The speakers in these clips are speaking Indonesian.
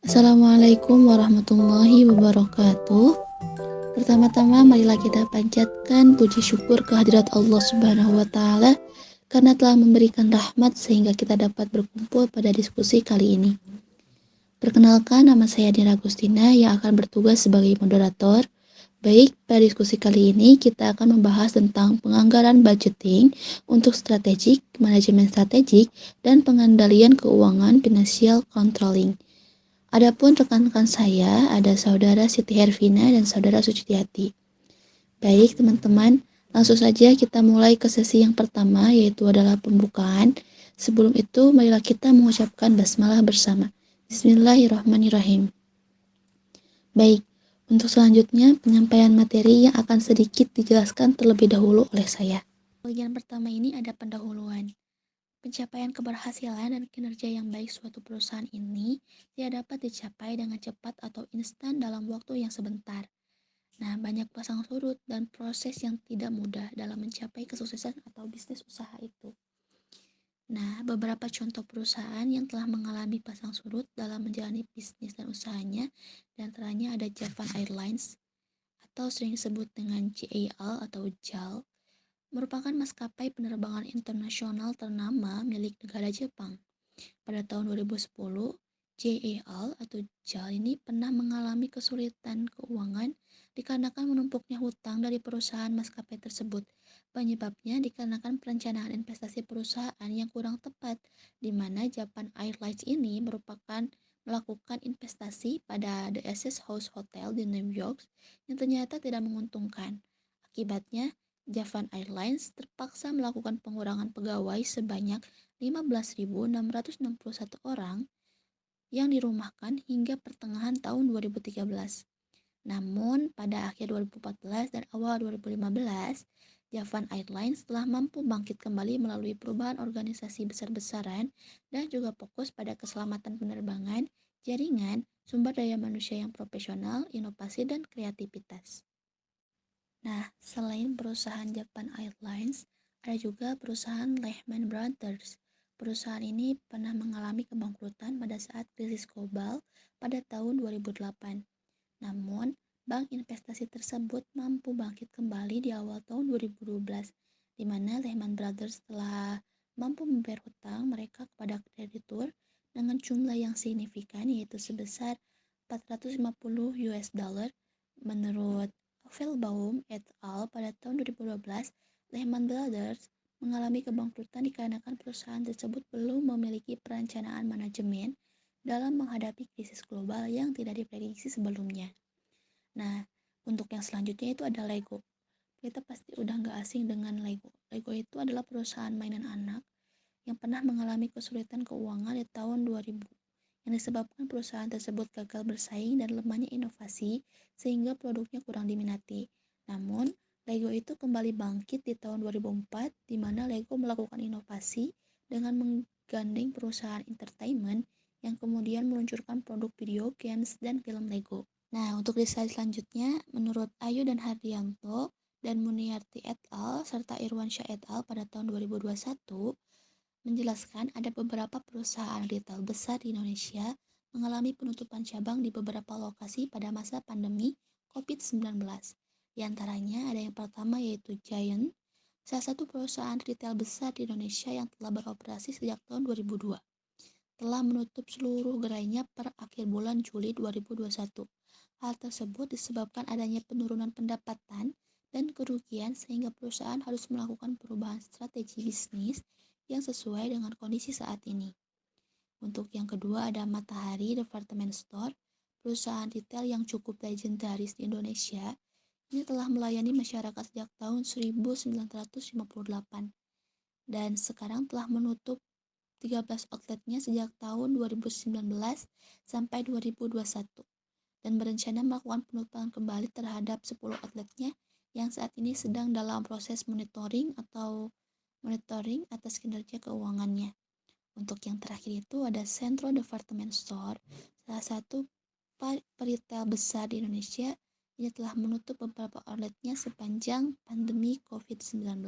Assalamualaikum warahmatullahi wabarakatuh. Pertama-tama marilah kita panjatkan puji syukur kehadirat Allah Subhanahu wa taala karena telah memberikan rahmat sehingga kita dapat berkumpul pada diskusi kali ini. Perkenalkan, nama saya Dina Agustina yang akan bertugas sebagai moderator. Baik, pada diskusi kali ini kita akan membahas tentang penganggaran budgeting untuk strategik, manajemen strategik, dan pengendalian keuangan financial controlling. Adapun rekan-rekan saya ada saudara Siti Hervina dan saudara Suciati. Baik teman-teman, langsung saja kita mulai ke sesi yang pertama yaitu adalah pembukaan. Sebelum itu marilah kita mengucapkan basmalah bersama. Bismillahirrahmanirrahim. Baik, untuk selanjutnya penyampaian materi yang akan sedikit dijelaskan terlebih dahulu oleh saya. Bagian pertama ini ada pendahuluan. Pencapaian keberhasilan dan kinerja yang baik suatu perusahaan ini tidak dapat dicapai dengan cepat atau instan dalam waktu yang sebentar. Nah, banyak pasang surut dan proses yang tidak mudah dalam mencapai kesuksesan atau bisnis usaha itu. Nah, beberapa contoh perusahaan yang telah mengalami pasang surut dalam menjalani bisnis dan usahanya, di antaranya ada Japan Airlines atau sering disebut dengan JAL atau JAL, merupakan maskapai penerbangan internasional ternama milik negara Jepang. Pada tahun 2010, JAL atau JAL ini pernah mengalami kesulitan keuangan dikarenakan menumpuknya hutang dari perusahaan maskapai tersebut. Penyebabnya dikarenakan perencanaan investasi perusahaan yang kurang tepat, di mana Japan Airlines ini melakukan investasi pada The Access House Hotel di New York yang ternyata tidak menguntungkan. Akibatnya, Japan Airlines terpaksa melakukan pengurangan pegawai sebanyak 15.661 orang yang dirumahkan hingga pertengahan tahun 2013. Namun, pada akhir 2014 dan awal 2015, Japan Airlines telah mampu bangkit kembali melalui perubahan organisasi besar-besaran dan juga fokus pada keselamatan penerbangan, jaringan, sumber daya manusia yang profesional, inovasi, dan kreativitas. Nah, selain perusahaan Japan Airlines, ada juga perusahaan Lehman Brothers. Perusahaan ini pernah mengalami kebangkrutan pada saat krisis global pada tahun 2008. Namun, bank investasi tersebut mampu bangkit kembali di awal tahun 2012, di mana Lehman Brothers telah mampu membayar hutang mereka kepada kreditur dengan jumlah yang signifikan yaitu sebesar 450 US dollar. Menurut Applebaum et al. Pada tahun 2012, Lehman Brothers mengalami kebangkrutan dikarenakan perusahaan tersebut belum memiliki perencanaan manajemen dalam menghadapi krisis global yang tidak diprediksi sebelumnya. Nah, untuk yang selanjutnya itu ada Lego. Kita pasti udah nggak asing dengan Lego. Lego itu adalah perusahaan mainan anak yang pernah mengalami kesulitan keuangan di tahun 2000 yang disebabkan perusahaan tersebut gagal bersaing dan lemahnya inovasi sehingga produknya kurang diminati. Namun, Lego itu kembali bangkit di tahun 2004 di mana Lego melakukan inovasi dengan menggandeng perusahaan entertainment yang kemudian meluncurkan produk video games dan film Lego. Nah, untuk di slide selanjutnya, menurut Ayu dan Hardianto dan Muniarti et al. Serta Irwansyah et al. Pada tahun 2021, menjelaskan ada beberapa perusahaan retail besar di Indonesia mengalami penutupan cabang di beberapa lokasi pada masa pandemi COVID-19. Di antaranya ada yang pertama yaitu Giant, salah satu perusahaan retail besar di Indonesia yang telah beroperasi sejak tahun 2002. Telah menutup seluruh gerainya per akhir bulan Juli 2021. Hal tersebut disebabkan adanya penurunan pendapatan dan kerugian sehingga perusahaan harus melakukan perubahan strategi bisnis yang sesuai dengan kondisi saat ini. Untuk yang kedua ada Matahari Department Store, perusahaan retail yang cukup legendaris di Indonesia. Ini telah melayani masyarakat sejak tahun 1958 dan sekarang telah menutup 13 outletnya sejak tahun 2019 sampai 2021 dan berencana melakukan penutupan kembali terhadap 10 outletnya yang saat ini sedang dalam proses monitoring atas kinerja keuangannya. Untuk yang terakhir itu ada Centro Department Store, salah satu retail besar di Indonesia. Ini telah menutup beberapa outletnya sepanjang pandemi COVID-19.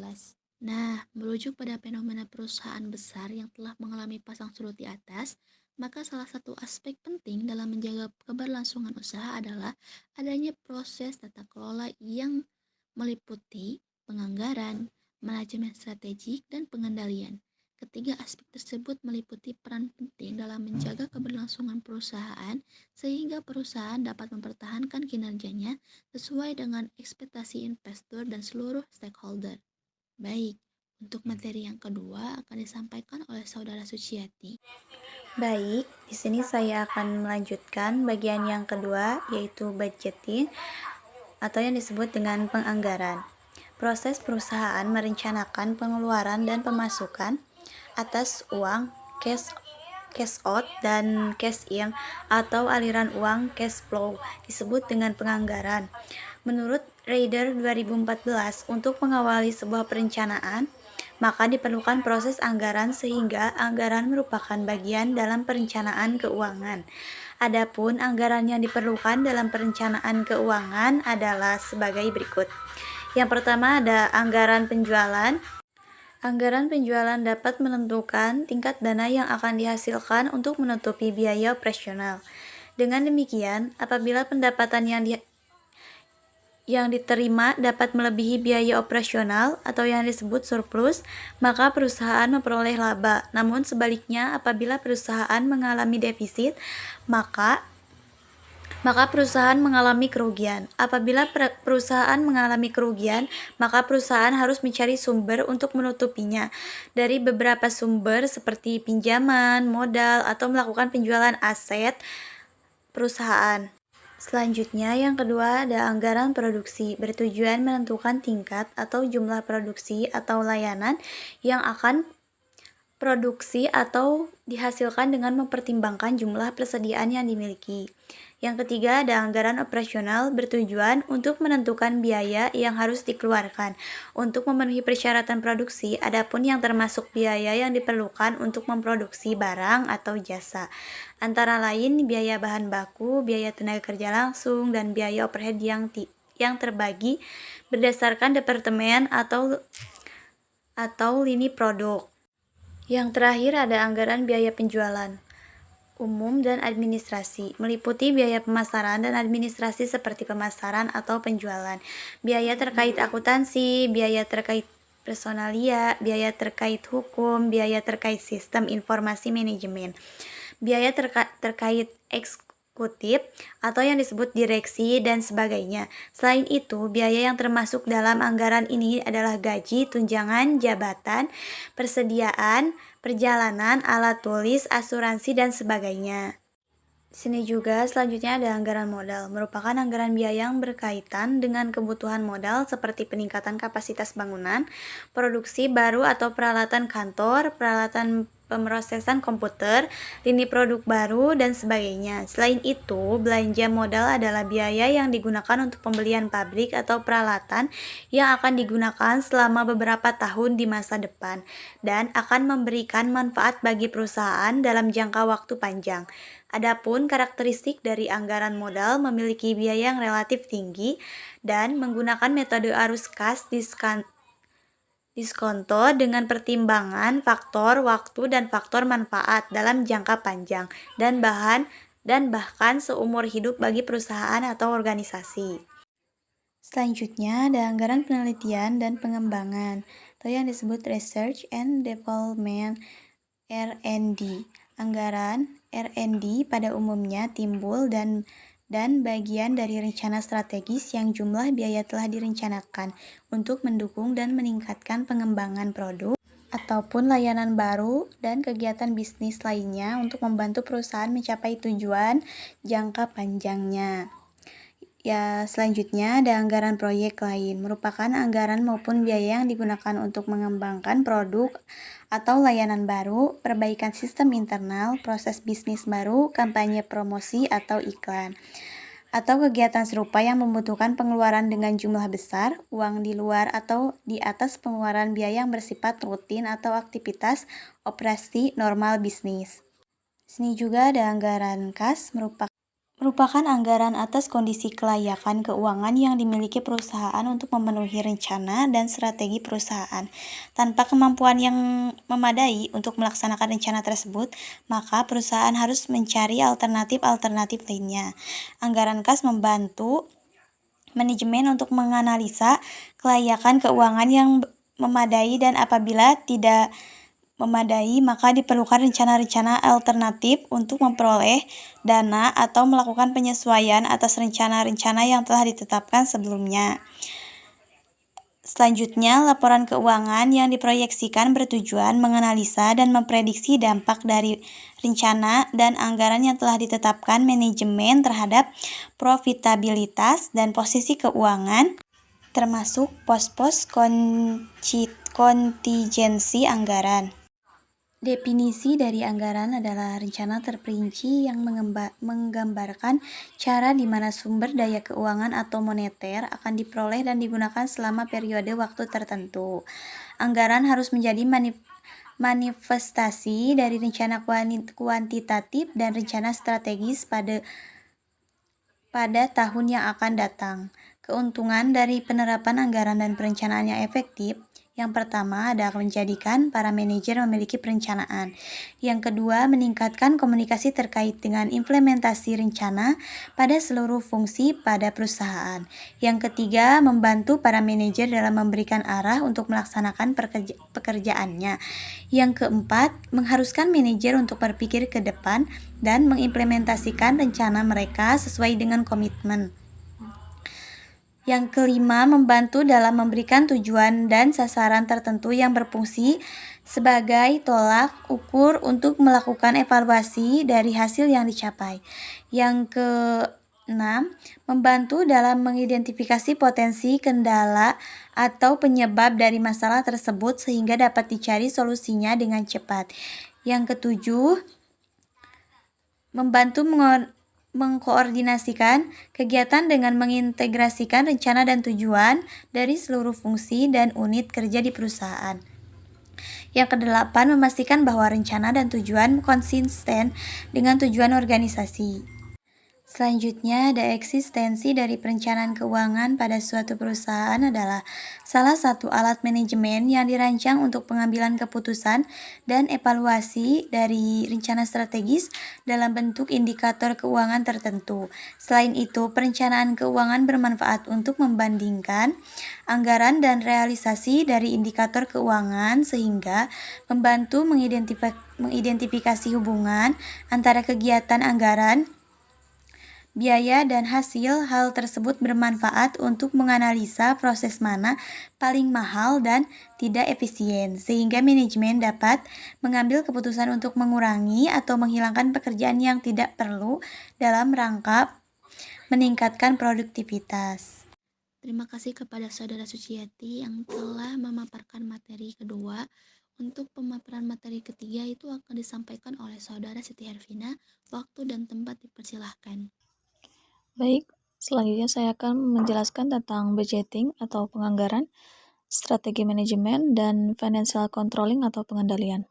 Nah, merujuk pada fenomena perusahaan besar yang telah mengalami pasang surut di atas, Maka salah satu aspek penting dalam menjaga keberlangsungan usaha adalah adanya proses tata kelola yang meliputi penganggaran, manajemen strategik, dan pengendalian. Ketiga aspek tersebut meliputi peran penting dalam menjaga keberlangsungan perusahaan sehingga perusahaan dapat mempertahankan kinerjanya sesuai dengan ekspektasi investor dan seluruh stakeholder. Baik, untuk materi yang kedua akan disampaikan oleh Saudara Suciati. Baik, di sini saya akan melanjutkan bagian yang kedua, yaitu budgeting atau yang disebut dengan penganggaran. Proses perusahaan merencanakan pengeluaran dan pemasukan atas uang, cash out, dan cash in atau aliran uang cash flow disebut dengan penganggaran. Menurut Rider 2014, untuk mengawali sebuah perencanaan, maka diperlukan proses anggaran sehingga anggaran merupakan bagian dalam perencanaan keuangan. Adapun anggaran yang diperlukan dalam perencanaan keuangan adalah sebagai berikut. Yang pertama ada anggaran penjualan. Anggaran penjualan dapat menentukan tingkat dana yang akan dihasilkan untuk menutupi biaya operasional. Dengan demikian, apabila pendapatan yang diterima dapat melebihi biaya operasional atau yang disebut surplus, maka perusahaan memperoleh laba. Namun sebaliknya, apabila perusahaan mengalami defisit, maka perusahaan mengalami kerugian. Apabila perusahaan mengalami kerugian, maka perusahaan harus mencari sumber untuk menutupinya dari beberapa sumber seperti pinjaman, modal, atau melakukan penjualan aset perusahaan. Selanjutnya, yang kedua ada anggaran produksi, bertujuan menentukan tingkat atau jumlah produksi atau layanan yang akan produksi atau dihasilkan dengan mempertimbangkan jumlah persediaan yang dimiliki. Yang ketiga ada anggaran operasional, bertujuan untuk menentukan biaya yang harus dikeluarkan untuk memenuhi persyaratan produksi, adapun yang termasuk biaya yang diperlukan untuk memproduksi barang atau jasa. Antara lain biaya bahan baku, biaya tenaga kerja langsung, dan biaya overhead yang terbagi berdasarkan departemen atau lini produk. Yang terakhir ada anggaran biaya penjualan umum dan administrasi, meliputi biaya pemasaran dan administrasi seperti pemasaran atau penjualan, biaya terkait akuntansi, biaya terkait personalia, biaya terkait hukum, biaya terkait sistem informasi manajemen, biaya terkait eksekutif atau yang disebut direksi dan sebagainya. Selain itu, biaya yang termasuk dalam anggaran ini adalah gaji, tunjangan jabatan, persediaan, perjalanan, alat tulis, asuransi, dan sebagainya. Sini juga selanjutnya ada anggaran modal, merupakan anggaran biaya yang berkaitan dengan kebutuhan modal seperti peningkatan kapasitas bangunan, produksi baru atau peralatan kantor, peralatan pemrosesan komputer, lini produk baru, dan sebagainya. Selain itu, belanja modal adalah biaya yang digunakan untuk pembelian pabrik atau peralatan yang akan digunakan selama beberapa tahun di masa depan dan akan memberikan manfaat bagi perusahaan dalam jangka waktu panjang. Adapun karakteristik dari anggaran modal memiliki biaya yang relatif tinggi dan menggunakan metode arus kas diskonto dengan pertimbangan faktor waktu dan faktor manfaat dalam jangka panjang dan bahkan seumur hidup bagi perusahaan atau organisasi. Selanjutnya ada anggaran penelitian dan pengembangan atau yang disebut Research and Development R&D. Anggaran R&D pada umumnya timbul dan bagian dari rencana strategis yang jumlah biaya telah direncanakan untuk mendukung dan meningkatkan pengembangan produk ataupun layanan baru dan kegiatan bisnis lainnya untuk membantu perusahaan mencapai tujuan jangka panjangnya. Ya, selanjutnya ada anggaran proyek lain, merupakan anggaran maupun biaya yang digunakan untuk mengembangkan produk atau layanan baru, perbaikan sistem internal, proses bisnis baru, kampanye promosi atau iklan, atau kegiatan serupa yang membutuhkan pengeluaran dengan jumlah besar, uang di luar atau di atas pengeluaran biaya yang bersifat rutin atau aktivitas operasi normal bisnis. Sini juga ada anggaran kas, merupakan merupakan anggaran atas kondisi kelayakan keuangan yang dimiliki perusahaan untuk memenuhi rencana dan strategi perusahaan. Tanpa kemampuan yang memadai untuk melaksanakan rencana tersebut, maka perusahaan harus mencari alternatif-alternatif lainnya. Anggaran kas membantu manajemen untuk menganalisa kelayakan keuangan yang memadai, dan apabila tidak memadai, maka diperlukan rencana-rencana alternatif untuk memperoleh dana atau melakukan penyesuaian atas rencana-rencana yang telah ditetapkan sebelumnya. Selanjutnya, laporan keuangan yang diproyeksikan bertujuan menganalisa dan memprediksi dampak dari rencana dan anggaran yang telah ditetapkan manajemen terhadap profitabilitas dan posisi keuangan, termasuk pos-pos kontingensi anggaran. Definisi dari anggaran adalah rencana terperinci yang menggambarkan cara di mana sumber daya keuangan atau moneter akan diperoleh dan digunakan selama periode waktu tertentu. Anggaran harus menjadi manifestasi dari rencana kuantitatif dan rencana strategis pada tahun yang akan datang. Keuntungan dari penerapan anggaran dan perencanaan yang efektif: yang pertama adalah menjadikan para manajer memiliki perencanaan. Yang kedua, meningkatkan komunikasi terkait dengan implementasi rencana pada seluruh fungsi pada perusahaan. Yang ketiga, membantu para manajer dalam memberikan arah untuk melaksanakan pekerjaannya. Yang keempat, mengharuskan manajer untuk berpikir ke depan dan mengimplementasikan rencana mereka sesuai dengan komitmen. Yang kelima, membantu dalam memberikan tujuan dan sasaran tertentu yang berfungsi sebagai tolak ukur untuk melakukan evaluasi dari hasil yang dicapai. Yang keenam, membantu dalam mengidentifikasi potensi kendala atau penyebab dari masalah tersebut sehingga dapat dicari solusinya dengan cepat. Yang ketujuh, membantu mengkoordinasikan kegiatan dengan mengintegrasikan rencana dan tujuan dari seluruh fungsi dan unit kerja di perusahaan. Yang kedelapan, memastikan bahwa rencana dan tujuan konsisten dengan tujuan organisasi. Selanjutnya, ada eksistensi dari perencanaan keuangan pada suatu perusahaan adalah salah satu alat manajemen yang dirancang untuk pengambilan keputusan dan evaluasi dari rencana strategis dalam bentuk indikator keuangan tertentu. Selain itu, perencanaan keuangan bermanfaat untuk membandingkan anggaran dan realisasi dari indikator keuangan sehingga membantu mengidentifikasi hubungan antara kegiatan anggaran, biaya, dan hasil. Hal tersebut bermanfaat untuk menganalisa proses mana paling mahal dan tidak efisien, sehingga manajemen dapat mengambil keputusan untuk mengurangi atau menghilangkan pekerjaan yang tidak perlu dalam rangka meningkatkan produktivitas. Terima kasih kepada Saudara Suciati yang telah memaparkan materi kedua. Untuk pemaparan materi ketiga itu akan disampaikan oleh Saudara Siti Hervina. Waktu dan tempat dipersilahkan. Baik, selanjutnya saya akan menjelaskan tentang budgeting atau penganggaran, strategi manajemen, dan financial controlling atau pengendalian.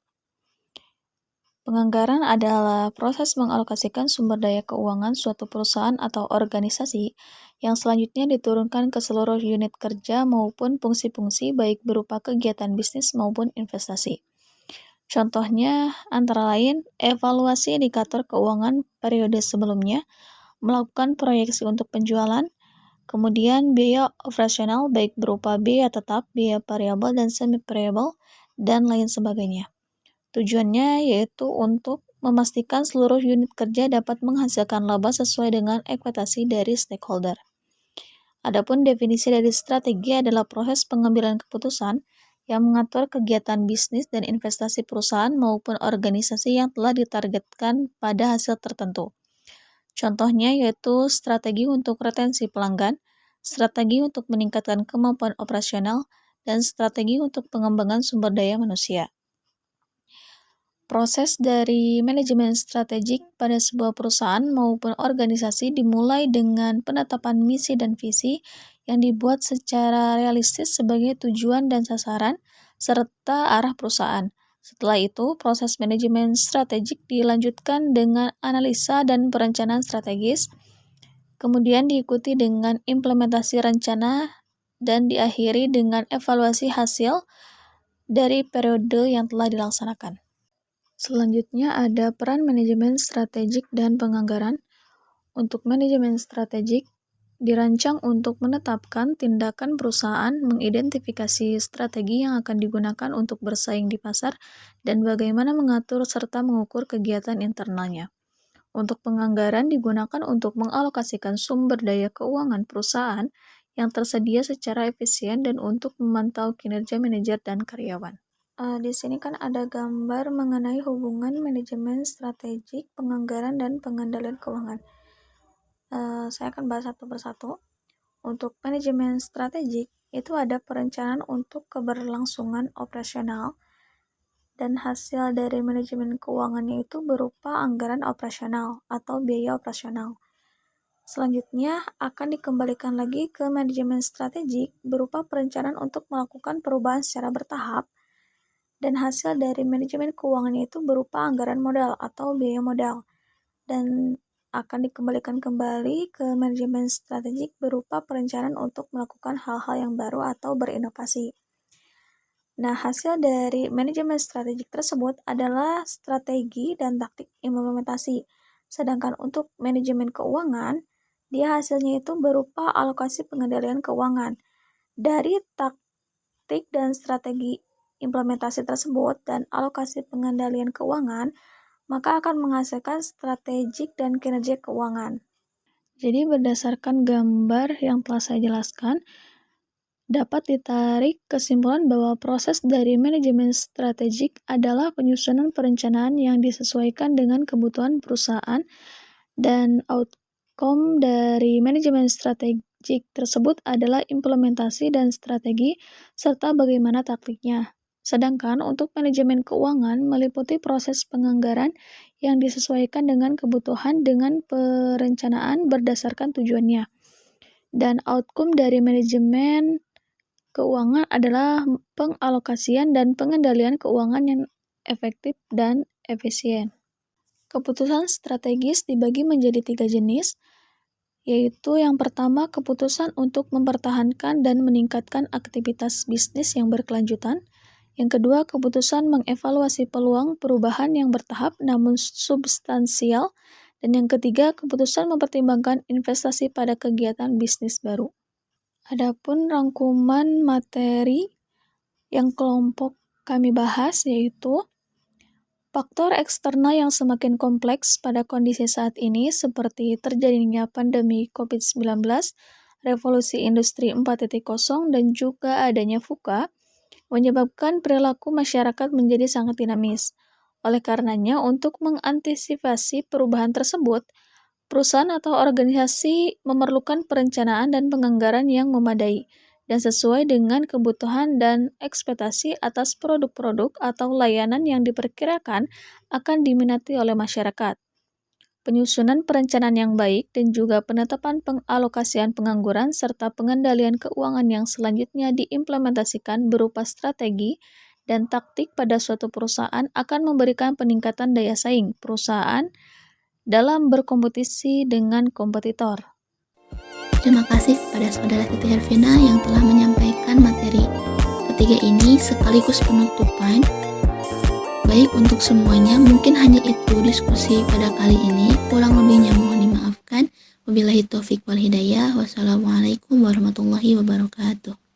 Penganggaran adalah proses mengalokasikan sumber daya keuangan suatu perusahaan atau organisasi yang selanjutnya diturunkan ke seluruh unit kerja maupun fungsi-fungsi baik berupa kegiatan bisnis maupun investasi. Contohnya antara lain evaluasi indikator keuangan periode sebelumnya, melakukan proyeksi untuk penjualan, kemudian biaya operasional baik berupa biaya tetap, biaya variabel, dan semi variabel, dan lain sebagainya. Tujuannya yaitu untuk memastikan seluruh unit kerja dapat menghasilkan laba sesuai dengan ekspektasi dari stakeholder. Adapun definisi dari strategi adalah proses pengambilan keputusan yang mengatur kegiatan bisnis dan investasi perusahaan maupun organisasi yang telah ditargetkan pada hasil tertentu. Contohnya yaitu strategi untuk retensi pelanggan, strategi untuk meningkatkan kemampuan operasional, dan strategi untuk pengembangan sumber daya manusia. Proses dari manajemen strategik pada sebuah perusahaan maupun organisasi dimulai dengan penetapan misi dan visi yang dibuat secara realistis sebagai tujuan dan sasaran, serta arah perusahaan. Setelah itu, proses manajemen strategik dilanjutkan dengan analisa dan perencanaan strategis kemudian diikuti dengan implementasi rencana, dan diakhiri dengan evaluasi hasil dari periode yang telah dilaksanakan. Selanjutnya ada peran manajemen strategik dan penganggaran. Untuk manajemen strategik, dirancang untuk menetapkan tindakan perusahaan, mengidentifikasi strategi yang akan digunakan untuk bersaing di pasar, dan bagaimana mengatur serta mengukur kegiatan internalnya. Untuk penganggaran digunakan untuk mengalokasikan sumber daya keuangan perusahaan yang tersedia secara efisien dan untuk memantau kinerja manajer dan karyawan. Di sini kan ada gambar mengenai hubungan manajemen strategik, penganggaran, dan pengendalian keuangan. Saya akan bahas satu persatu. Untuk manajemen strategik, itu ada perencanaan untuk keberlangsungan operasional, dan hasil dari manajemen keuangannya itu berupa anggaran operasional atau biaya operasional. Selanjutnya akan dikembalikan lagi ke manajemen strategik berupa perencanaan untuk melakukan perubahan secara bertahap, dan hasil dari manajemen keuangannya itu berupa anggaran modal atau biaya modal, dan akan dikembalikan kembali ke manajemen strategik berupa perencanaan untuk melakukan hal-hal yang baru atau berinovasi. Nah, hasil dari manajemen strategik tersebut adalah strategi dan taktik implementasi. Sedangkan untuk manajemen keuangan, dia hasilnya itu berupa alokasi pengendalian keuangan. Dari taktik dan strategi implementasi tersebut dan alokasi pengendalian keuangan, maka akan menghasilkan strategik dan kinerja keuangan. Jadi berdasarkan gambar yang telah saya jelaskan, dapat ditarik kesimpulan bahwa proses dari manajemen strategik adalah penyusunan perencanaan yang disesuaikan dengan kebutuhan perusahaan, dan outcome dari manajemen strategik tersebut adalah implementasi dan strategi serta bagaimana taktiknya. Sedangkan untuk manajemen keuangan meliputi proses penganggaran yang disesuaikan dengan kebutuhan dengan perencanaan berdasarkan tujuannya. Dan outcome dari manajemen keuangan adalah pengalokasian dan pengendalian keuangan yang efektif dan efisien. Keputusan strategis dibagi menjadi 3 jenis, yaitu yang pertama keputusan untuk mempertahankan dan meningkatkan aktivitas bisnis yang berkelanjutan. Yang kedua, keputusan mengevaluasi peluang perubahan yang bertahap namun substansial. Dan yang ketiga, keputusan mempertimbangkan investasi pada kegiatan bisnis baru. Adapun rangkuman materi yang kelompok kami bahas yaitu faktor eksternal yang semakin kompleks pada kondisi saat ini seperti terjadinya pandemi COVID-19, revolusi industri 4.0, dan juga adanya VUCA, menyebabkan perilaku masyarakat menjadi sangat dinamis. Oleh karenanya, untuk mengantisipasi perubahan tersebut, perusahaan atau organisasi memerlukan perencanaan dan penganggaran yang memadai dan sesuai dengan kebutuhan dan ekspektasi atas produk-produk atau layanan yang diperkirakan akan diminati oleh masyarakat. Penyusunan perencanaan yang baik dan juga penetapan pengalokasian pengangguran serta pengendalian keuangan yang selanjutnya diimplementasikan berupa strategi dan taktik pada suatu perusahaan akan memberikan peningkatan daya saing perusahaan dalam berkompetisi dengan kompetitor. Terima kasih kepada Saudara Titi Hervina yang telah menyampaikan materi ketiga ini sekaligus penutupan. Baik untuk semuanya, mungkin hanya itu diskusi pada kali ini. Kurang lebihnya mohon dimaafkan. Wabillahi taufiq wal hidayah. Wassalamualaikum warahmatullahi wabarakatuh.